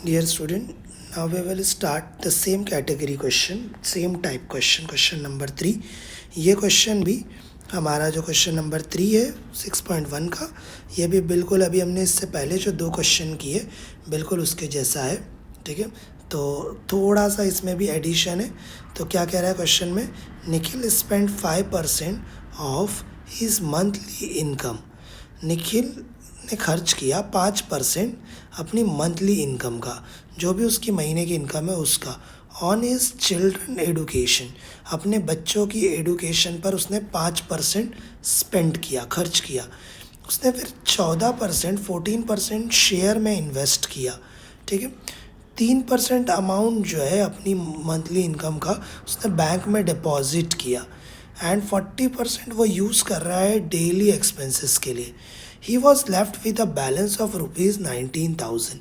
Dear student, now we will start the same category question, same type question, question number 3. ये question भी हमारा जो question number 3 है 6.1 का, ये भी बिल्कुल अभी हमने इससे पहले जो 2 क्वेश्चन किए बिल्कुल उसके जैसा है. ठीक है, तो थोड़ा सा इसमें भी एडिशन है. तो क्या कह रहा है क्वेश्चन में, Nikhil spend 5% of his monthly income. Nikhil ने खर्च किया 5% अपनी मंथली इनकम का, जो भी उसकी महीने की इनकम है उसका, ऑन हिज चिल्ड्रन एडुकेशन. अपने बच्चों की एडुकेशन पर उसने 5% स्पेंड किया, खर्च किया. उसने फिर 14%, 14% शेयर में इन्वेस्ट किया. ठीक है, 3% अमाउंट जो है अपनी मंथली इनकम का उसने बैंक में डिपॉजिट किया, एंड 40% वो यूज़ कर रहा है डेली एक्सपेंसेस के लिए. ही was left with a balance of ₹19,000.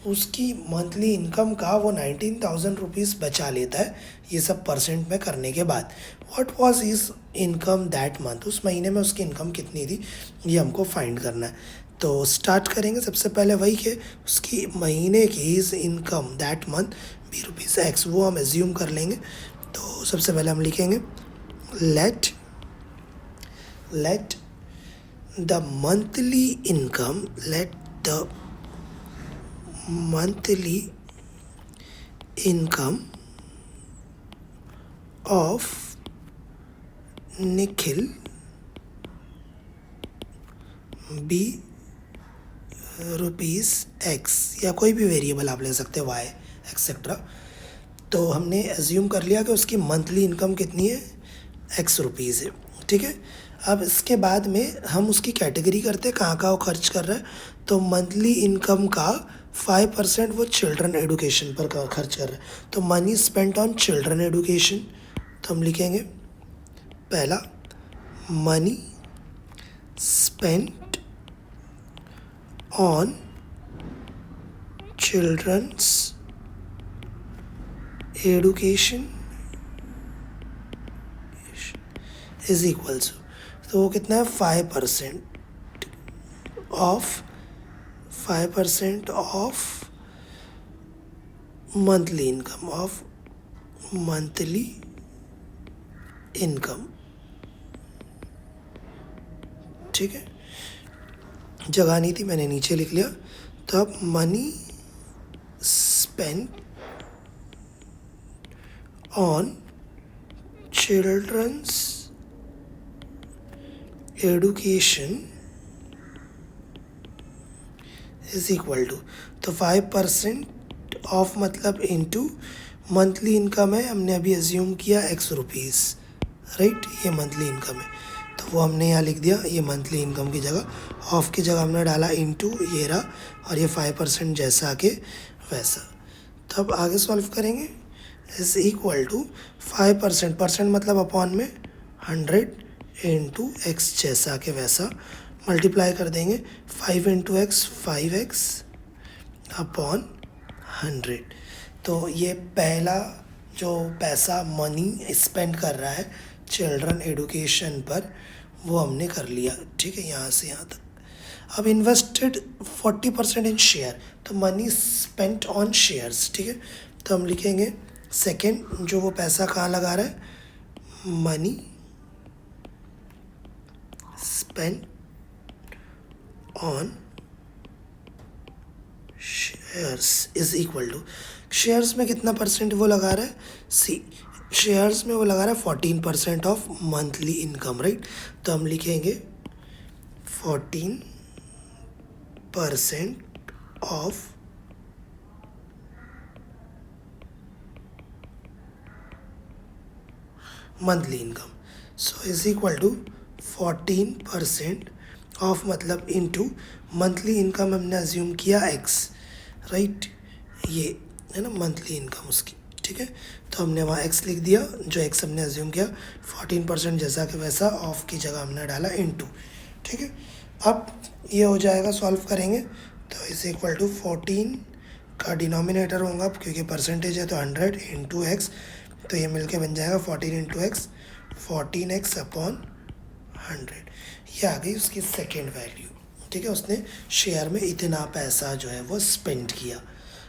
उसकी मंथली इनकम का वो 19,000 रुपीज़ बचा लेता है, ये सब परसेंट में करने के बाद. What was his income that month, उस महीने में उसकी इनकम कितनी थी, ये हमको फाइंड करना है. तो स्टार्ट करेंगे. सबसे पहले वही कि उसकी महीने की हिज इनकम दैट मंथ भी ₹X, वो हम एज्यूम कर लेंगे. तो सबसे पहले हम लिखेंगे let the monthly income of Nikhil be ₹X, या कोई भी वेरिएबल आप ले सकते हैं, y एक्सेट्रा. तो हमने एज्यूम कर लिया कि उसकी मंथली इनकम कितनी है, X रुपीज़ है. ठीक है, अब इसके बाद में हम उसकी कैटेगरी करते हैं कहाँ वो खर्च कर रहा है. तो मंथली इनकम का 5% वो चिल्ड्रन एडुकेशन पर खर्च कर रहा है. तो money spent on children education. तो हम लिखेंगे पहला, money spent on children's education is equals, तो वो कितना है 5% ऑफ मंथली इनकम. ठीक है, जगह नहीं थी, मैंने नीचे लिख लिया. तो अब money spent on children's education is equal to, तो 5% ऑफ मतलब इनटू मंथली इनकम है, हमने अभी एज्यूम किया X रुपीज़, राइट. ये मंथली इनकम है, तो वो हमने यहाँ लिख दिया. ये मंथली इनकम की जगह, ऑफ की जगह हमने डाला इनटू, ये रहा, और ये 5% जैसा आके वैसा. तो अब आगे सॉल्व करेंगे. इज इक्वल टू 5%, परसेंट मतलब अपॉन में 100 इंटू X जैसा के वैसा, मल्टीप्लाई कर देंगे. 5 इंटू X 5X अपॉन 100. तो ये पहला जो पैसा मनी स्पेंड कर रहा है चिल्ड्रन एडुकेशन पर, वो हमने कर लिया. ठीक है, यहाँ से यहाँ तक. अब इन्वेस्टेड 40% इन शेयर, तो मनी स्पेंट ऑन शेयर्स. ठीक है, तो हम लिखेंगे सेकेंड, जो वो पैसा कहाँ लगा रहा है, money spent on shares is equal to, shares में कितना परसेंट वो लगा रहा है, सी शेयर्स में वो लगा रहा है 14% ऑफ मंथली इनकम, राइट. तो हम लिखेंगे 14% of monthly income. So is equal to 14% of मतलब इनटू मंथली इनकम हमने अज्यूम किया X, राइट. ये है ना मंथली इनकम उसकी. ठीक है, तो हमने वहाँ X लिख दिया, जो X हमने अज्यूम किया 14% जैसा कि वैसा, ऑफ की जगह हमने डाला इनटू. ठीक है, अब ये हो जाएगा, सॉल्व करेंगे. तो इज इक्वल टू 14 का डिनोमिनेटर होगा, क्योंकि परसेंटेज है तो 100 इंटू X, तो ये मिलके बन जाएगा 14 इंटू X, 14X अपॉन 100. ये आ गई उसकी सेकेंड वैल्यू. ठीक है, उसने शेयर में इतना पैसा जो है वो स्पेंड किया.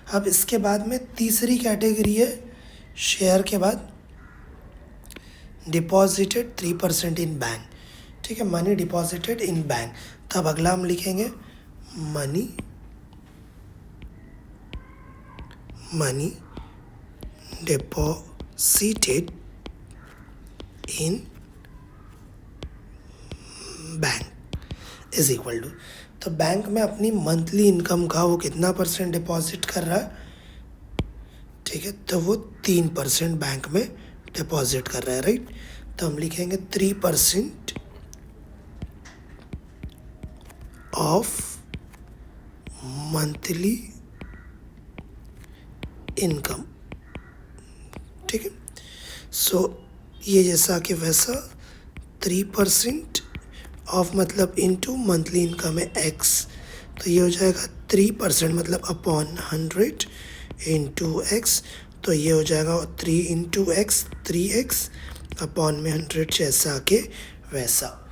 अब इसके बाद में तीसरी कैटेगरी है शेयर के बाद डिपॉजिटेड 3% इन बैंक, ठीक है, मनी डिपॉजिटेड इन बैंक। तब अगला हम लिखेंगे money deposited in bank is equal to, तो बैंक में अपनी मंथली इनकम का वो कितना परसेंट डिपॉजिट कर रहा है, ठीक है, तो वो 3% बैंक में डिपॉजिट कर रहा है, राइट। तो हम लिखेंगे 3% ऑफ मंथली इनकम, ठीक है। सो ये जैसा कि वैसा 3% ऑफ मतलब इनटू मंथली इनकम है x, तो ये हो जाएगा 3% मतलब अपॉन 100 इंटू x, तो ये हो जाएगा 3 इंटू x 3x अपॉन में 100 जैसा के वैसा।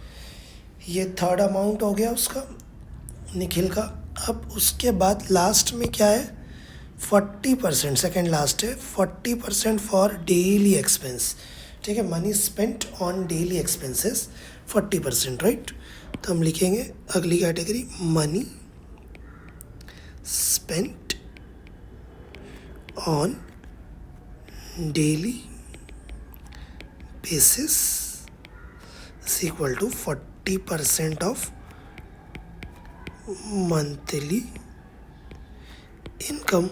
ये थर्ड अमाउंट हो गया उसका निखिल का। अब उसके बाद लास्ट में क्या है 40%, सेकेंड लास्ट है 40% फॉर डेली एक्सपेंस, ठीक है, money spent on daily expenses 40%, right. तो हम लिखेंगे अगली category money spent on daily basis is equal to 40% of monthly income.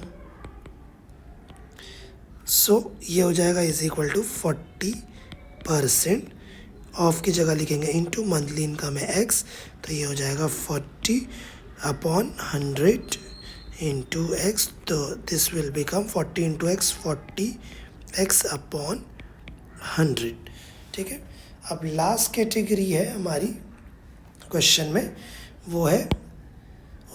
So ये हो जाएगा इज इक्वल टू 40% ऑफ की जगह लिखेंगे इनटू मंथली इनकम है x, तो ये हो जाएगा 40 अपॉन 100 इंटू x, तो this will become 40 into x 40x upon 100, ठीक है। अब लास्ट कैटेगरी है हमारी क्वेश्चन में, वो है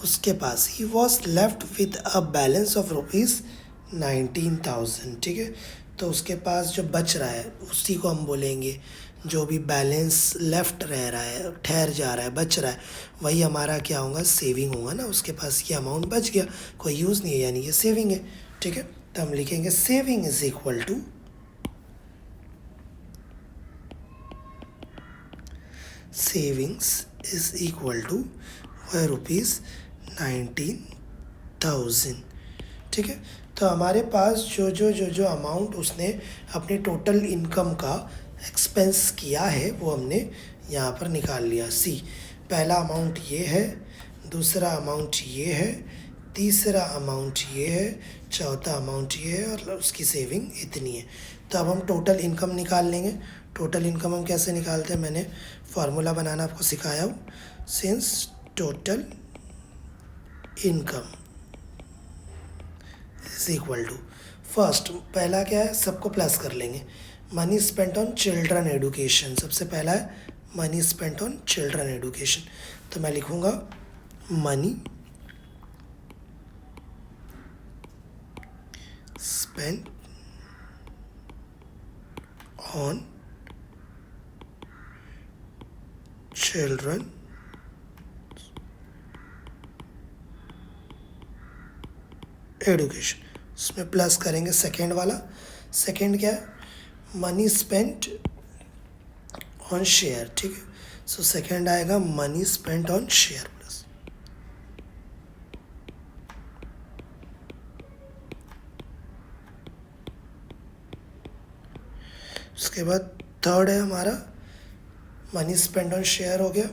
उसके पास ही was left with a balance of ₹19,000, ठीक है। तो उसके पास जो बच रहा है उसी को हम बोलेंगे, जो भी बैलेंस लेफ्ट रह रहा है, ठहर जा रहा है, बच रहा है, वही हमारा क्या होगा सेविंग होगा ना। उसके पास ये अमाउंट बच गया, कोई यूज़ नहीं है, यानी ये सेविंग है, ठीक है। तो हम लिखेंगे सेविंग इज इक्वल टू ₹19,000, ठीक है। तो हमारे पास जो अमाउंट उसने अपने टोटल इनकम का एक्सपेंस किया है वो हमने यहाँ पर निकाल लिया। सी पहला अमाउंट ये है, दूसरा अमाउंट ये है, तीसरा अमाउंट ये है, चौथा अमाउंट ये है और उसकी सेविंग इतनी है। तो अब हम टोटल इनकम निकाल लेंगे। टोटल इनकम हम कैसे निकालते हैं, मैंने फार्मूला बनाना आपको सिखाया हूँ। Since total income is equal to, first पहला क्या है, सबको प्लस कर लेंगे, money spent on children education, सबसे पहला है money spent on children education. तो मैं लिखूँगा money spent on children education, उसमें प्लस करेंगे सेकेंड वाला। सेकेंड क्या है, मनी स्पेंट ऑन शेयर, ठीक है। सो सेकेंड आएगा money spent on share plus, उसके बाद थर्ड है हमारा मनी स्पेंट ऑन शेयर हो गया,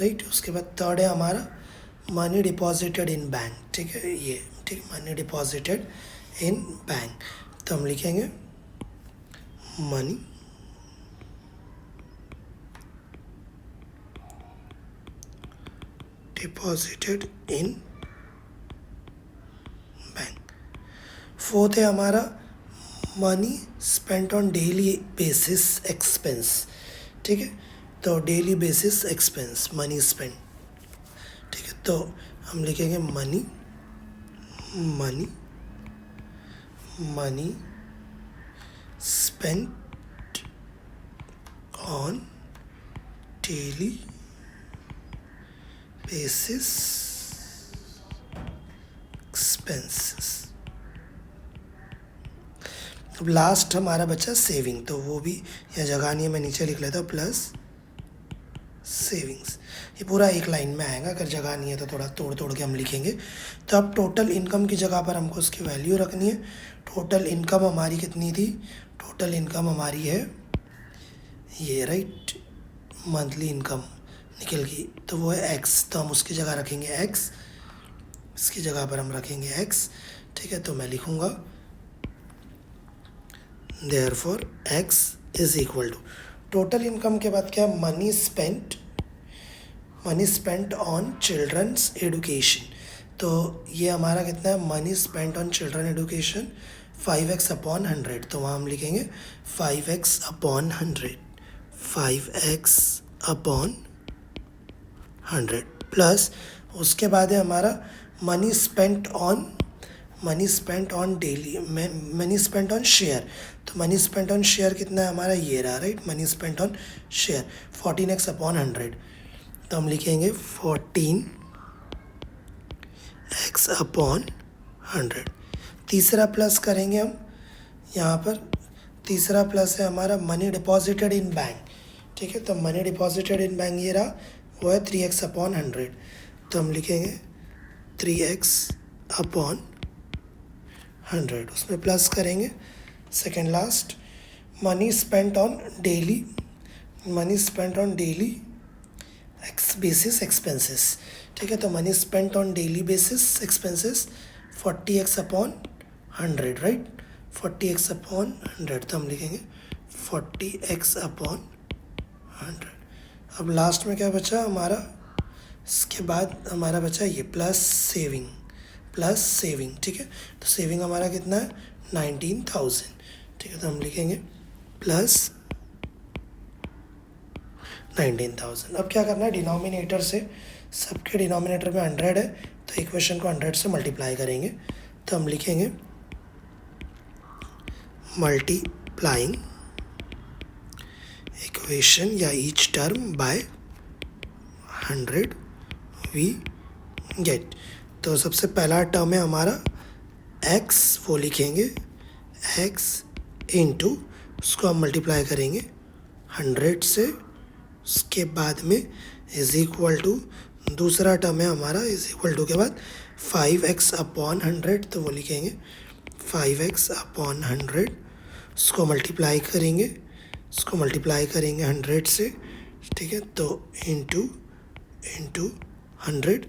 राइट। उसके बाद थर्ड है हमारा मनी डिपॉजिटेड इन बैंक, ठीक है, ये ठीक, मनी डिपॉजिटेड इन बैंक। तो हम लिखेंगे money deposited in bank. Fourth है हमारा money spent on daily basis expense, ठीक है। तो daily basis expense money spend, ठीक है। तो हम लिखेंगे money spent on daily basis expenses, अब लास्ट हमारा बचा सेविंग, तो वो भी यहाँ जगह नहीं है, मैं नीचे लिख लेता हूँ प्लस सेविंग्स। ये पूरा एक लाइन में आएगा, अगर जगह नहीं है तो थोड़ा तोड़ तोड़ के हम लिखेंगे। तो अब टोटल इनकम की जगह पर हमको उसकी वैल्यू रखनी है। टोटल इनकम हमारी कितनी थी? टोटल इनकम हमारी है ये, राइट, मंथली इनकम निकल गई, तो वो है एक्स, तो हम उसकी जगह रखेंगे एक्स, इसकी जगह पर हम रखेंगे एक्स, ठीक है। तो मैं लिखूँगा therefore x is equal to, total income के बाद क्या? Money spent on children's education. तो ये हमारा कितना है? Money spent on children education 5x upon 100, तो वहाँ हम लिखेंगे 5x upon 100, 5x upon 100 plus उसके बाद है हमारा money spent on daily, money spent on share. तो मनी स्पेंट ऑन शेयर कितना है हमारा? ये रहा, right, money spent on share 14x upon 100, तो हम लिखेंगे 14x अपॉन 100। तीसरा प्लस करेंगे हम यहाँ पर, तीसरा प्लस है हमारा मनी डिपॉजिटेड इन बैंक, ठीक है। तो मनी डिपॉजिटेड इन बैंक ये रहा, वो है 3x अपॉन 100, तो हम लिखेंगे 3x अपॉन 100, उसमें प्लस करेंगे। Second last money spent on daily basis expenses, ठीक है। तो money spent on daily basis expenses 40x upon 100, right, 40x upon 100, तो हम लिखेंगे 40x अपॉन 100। अब लास्ट में क्या बचा हमारा? इसके बाद हमारा बचा ये प्लस सेविंग, ठीक है। तो सेविंग हमारा कितना है? 19,000, ठीक है। तो हम लिखेंगे प्लस 19,000। अब क्या करना है? डिनोमिनेटर से, सबके डिनोमिनेटर में 100 है, तो इक्वेशन को 100 से मल्टीप्लाई करेंगे, तो हम लिखेंगे मल्टीप्लाइंग इक्वेशन या each term by 100 we get. तो सबसे पहला टर्म है हमारा x, वो लिखेंगे x इंटू, उसको हम मल्टीप्लाई करेंगे 100 से, उसके बाद में इज इक्वल टू, दूसरा टर्म है हमारा इज इक्वल टू के बाद 5x अपॉन 100, तो वो लिखेंगे 5x अपॉन 100, उसको मल्टीप्लाई करेंगे 100 से, ठीक है। तो इंटू 100।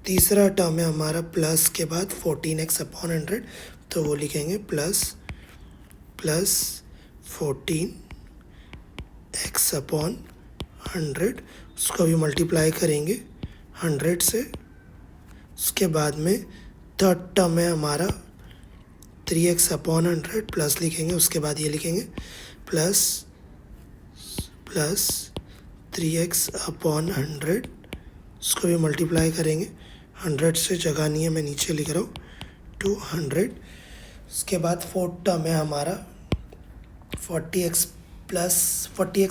तीसरा टर्म है हमारा प्लस के बाद 14x अपॉन 100, तो वो लिखेंगे प्लस 14x अपॉन 100, उसको भी मल्टीप्लाई करेंगे 100 से। उसके बाद में थर्ड टर्म है हमारा 3x अपॉन 100, प्लस लिखेंगे, उसके बाद ये लिखेंगे प्लस 3x अपॉन 100, उसको भी मल्टीप्लाई करेंगे 100 से, जगह नहीं है, मैं नीचे लिख रहा हूँ 200। उसके बाद फोर्थ टर्म है हमारा 40x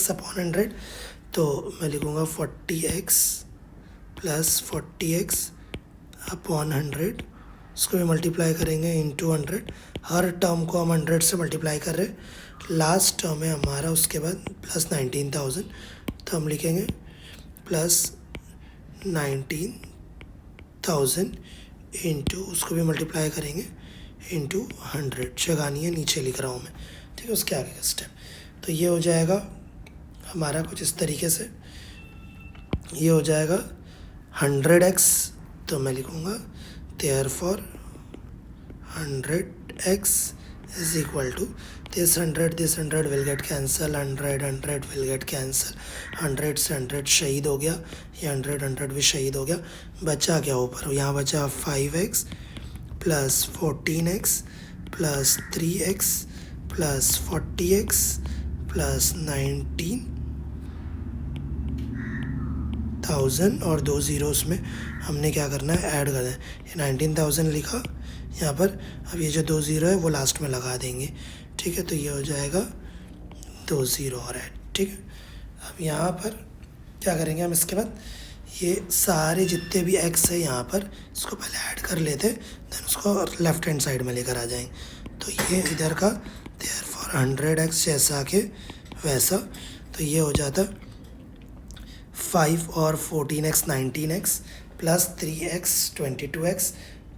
अपॉन 100, तो मैं लिखूँगा 40x प्लस 40x अपॉन 100, उसको भी मल्टीप्लाई करेंगे इंटू 100। हर टर्म को हम 100 से मल्टीप्लाई कर रहे हैं। लास्ट टर्म है हमारा उसके बाद प्लस 19,000, तो हम लिखेंगे प्लस 19,000 इंटू, उसको भी मल्टीप्लाई करेंगे इंटू 100, जगह नहीं है, नीचे लिख रहा हूँ मैं, ठीक है। उसके आगे का स्टेप, तो ये हो जाएगा हमारा कुछ इस तरीके से, ये हो जाएगा 100x, तो मैं लिखूँगा therefore 100x is equal to this 100 will get cancel, 100 will get cancel, 100 से 100 शहीद हो गया, ये 100 भी शहीद हो गया। बचा क्या ऊपर? यहाँ बचा 5x plus 14x plus 3x plus 40x plus 19,000 और 2 ज़ीरोस में हमने क्या करना है? ऐड करना है। ये 19,000 लिखा यहाँ पर, अब ये जो 2 ज़ीरो है वो लास्ट में लगा देंगे, ठीक है। तो ये हो जाएगा 2 ज़ीरो और ऐड, ठीक है। अब यहाँ पर क्या करेंगे हम? इसके बाद ये सारे जितने भी x है यहाँ पर, इसको पहले ऐड कर लेते हैं, देन उसको लेफ्ट हैंड साइड में लेकर आ जाएंगे। तो ये इधर का और 100x जैसा के वैसा, तो ये हो जाता 5 और 14x 19x plus 3x 22x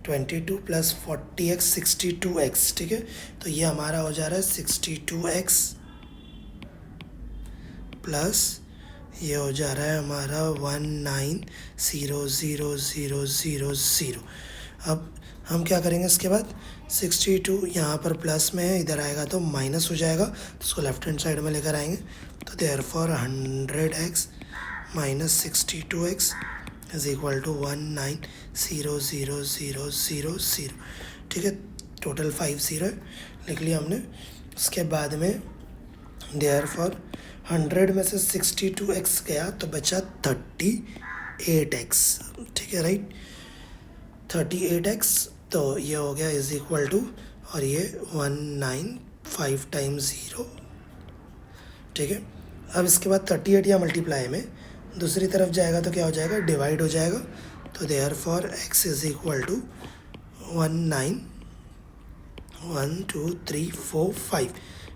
22 plus 40x 62x, ठीक है। तो ये हमारा हो जा रहा है 62x प्लस ये हो जा रहा है हमारा 19000000। अब हम क्या करेंगे इसके बाद, 62 यहाँ पर प्लस में है, इधर आएगा तो माइनस हो जाएगा, तो उसको लेफ्ट हैंड साइड में लेकर आएंगे। तो therefore 100x minus 62x is equal to 19000000, ठीक है। टोटल 50 है, लिख लिया हमने। उसके बाद में देयरफॉर 100 में से 62x गया तो बचा 38x, ठीक है, राइट। 38x, तो ये हो गया इज इक्वल टू, और ये 195 टाइम्स 0, ठीक है। अब इसके बाद 38 या मल्टीप्लाई में दूसरी तरफ जाएगा तो क्या हो जाएगा, डिवाइड हो जाएगा। तो therefore x is equal to 19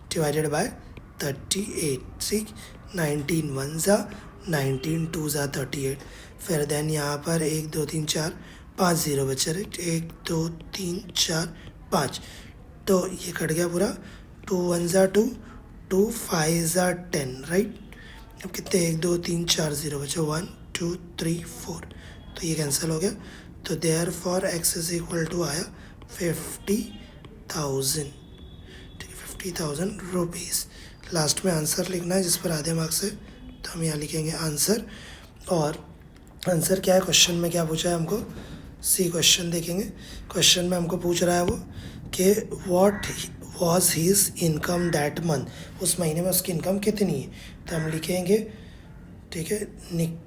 divided by 38, ठीक। 19 1 ज़ा 19 2 ज़ा 38, फिर देन यहाँ पर 1 2 3 4 5 0 बचे, राइट। 1 2 3 4 5, तो ये कट गया पूरा। 2 1 ज़ा 2 2 5 ज़ा 10, राइट। अब कितने, 1 2 3 4 0 बचे, 1 2 3 4, तो ये कैंसिल हो गया। तो therefore x is equal to आया 50,000, ठीक है, 50,000 रुपीज़। लास्ट में आंसर लिखना है जिस पर आधे मार्क्स है, तो हम यहाँ लिखेंगे आंसर। और आंसर क्या है, क्वेश्चन में क्या पूछा है हमको, सी क्वेश्चन देखेंगे। क्वेश्चन में हमको पूछ रहा है वो कि what was his income that month, उस महीने में उसकी इनकम कितनी है। तो हम लिखेंगे, ठीक है,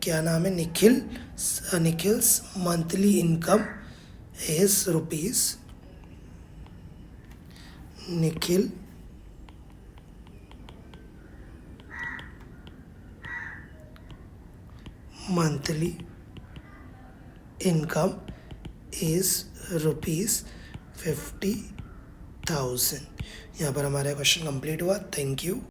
क्या नाम है, Nikhil's monthly income is rupees, Nikhil monthly income is rupees 50,000। यहाँ पर हमारा क्वेश्चन कंप्लीट हुआ। Thank you.